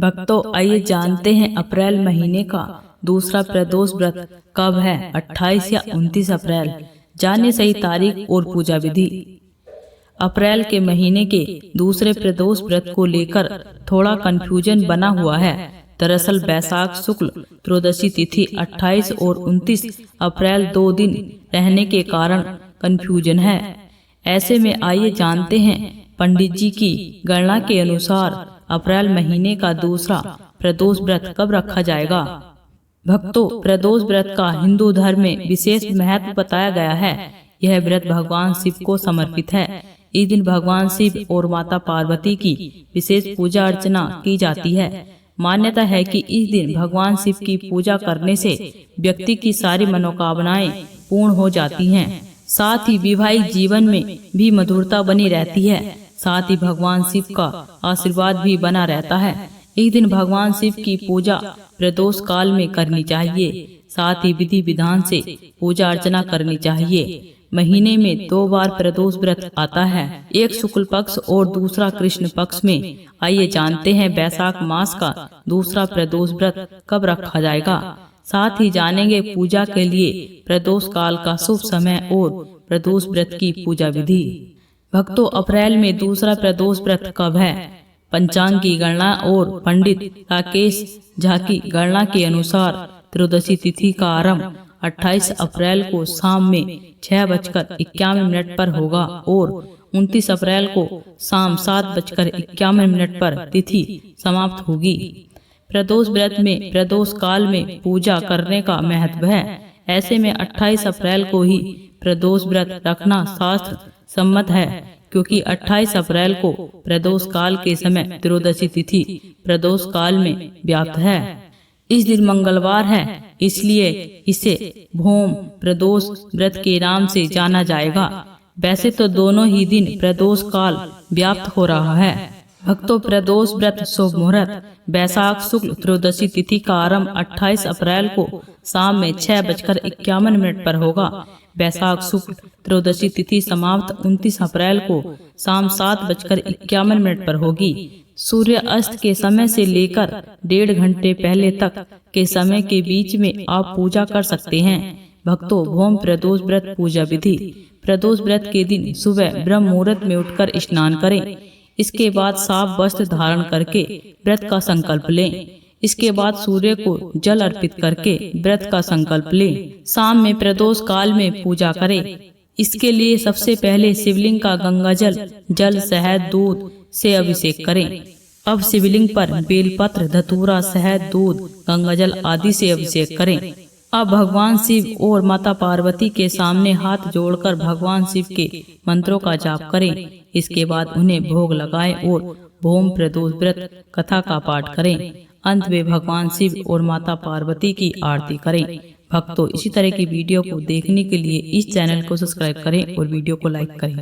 भक्तों, आइए जानते हैं अप्रैल महीने का दूसरा प्रदोष व्रत कब है। 28 या 29 अप्रैल। जाने सही तारीख और पूजा विधि। अप्रैल के महीने के दूसरे प्रदोष व्रत को लेकर थोड़ा कंफ्यूजन बना हुआ है। दरअसल बैसाख शुक्ल त्रयोदशी तिथि 28 और 29 अप्रैल 2 दिन रहने के कारण कंफ्यूजन है। ऐसे में आइए जानते हैं पंडित जी की गणना के अनुसार अप्रैल महीने का दूसरा प्रदोष व्रत कब रखा जाएगा। भक्तों, प्रदोष व्रत का हिंदू धर्म में विशेष महत्व बताया गया है। यह व्रत भगवान शिव को समर्पित है। इस दिन भगवान शिव और माता पार्वती की विशेष पूजा अर्चना की जाती है। मान्यता है कि इस दिन भगवान शिव की पूजा करने से व्यक्ति की सारी मनोकामनाएं पूर्ण हो जाती हैं। साथ ही वैवाहिक जीवन में भी मधुरता बनी रहती है। साथ ही भगवान शिव का आशीर्वाद भी बना रहता है। इस दिन भगवान शिव की पूजा प्रदोष काल में करनी चाहिए। साथ ही विधि विधान से पूजा अर्चना करनी चाहिए। महीने में 2 बार प्रदोष व्रत आता है, एक शुक्ल पक्ष और दूसरा कृष्ण पक्ष में। आइए जानते हैं वैशाख मास का दूसरा प्रदोष व्रत कब रखा जाएगा। साथ ही जानेंगे पूजा के लिए प्रदोष काल का शुभ समय और प्रदोष व्रत की पूजा विधि। भक्तों, अप्रैल में दूसरा प्रदोष व्रत कब है। पंचांग की गणना और पंडित राकेश झा की गणना के अनुसार त्रयोदशी तिथि का आरंभ 28 अप्रैल को शाम में 6:51 पर होगा और 29 अप्रैल को शाम 7:51 पर तिथि समाप्त होगी। प्रदोष व्रत में प्रदोष काल में पूजा करने का महत्व है। ऐसे में 28 अप्रैल को ही प्रदोष व्रत रखना शास्त्र सम्मत है, क्योंकि 28 अप्रैल को प्रदोष काल के समय त्रयोदशी तिथि प्रदोष काल में व्याप्त है। इस दिन मंगलवार है, इसलिए इसे भौम प्रदोष व्रत के नाम से जाना जाएगा। वैसे तो दोनों ही दिन प्रदोष काल व्याप्त हो रहा है। भक्तों, प्रदोष व्रत शुभ मुहूर्त। बैसाख शुक्ल त्रयोदशी तिथि का आरंभ 28 अप्रैल को शाम में 6:51 पर होगा। बैसाख शुक्ल त्रयोदशी तिथि समाप्त 29 अप्रैल को शाम 7:51 पर होगी। सूर्य अस्त के समय से लेकर 1.5 घंटे पहले तक के समय के बीच में आप पूजा कर सकते हैं। भक्तों, भौम प्रदोष व्रत पूजा विधि। प्रदोष व्रत के दिन सुबह ब्रह्म मुहूर्त में उठकर स्नान करें। इसके बाद साफ वस्त्र धारण करके व्रत का संकल्प लें। इसके बाद सूर्य को जल अर्पित करके व्रत का संकल्प लें। शाम में प्रदोष काल में पूजा करें। इसके लिए सबसे पहले शिवलिंग का गंगा जल शहद दूध से अभिषेक करें। अब शिवलिंग पर बेलपत्र धतूरा शहद दूध गंगाजल आदि से अभिषेक करें। अब भगवान शिव और माता पार्वती के सामने हाथ जोड़कर भगवान शिव के मंत्रों का जाप करें। इसके बाद उन्हें भोग लगाएं और भौम प्रदोष व्रत कथा का पाठ करें। अंत में भगवान शिव और माता पार्वती की आरती करें। भक्तों, इसी तरह की वीडियो को देखने के लिए इस चैनल को सब्सक्राइब करें और वीडियो को लाइक करें।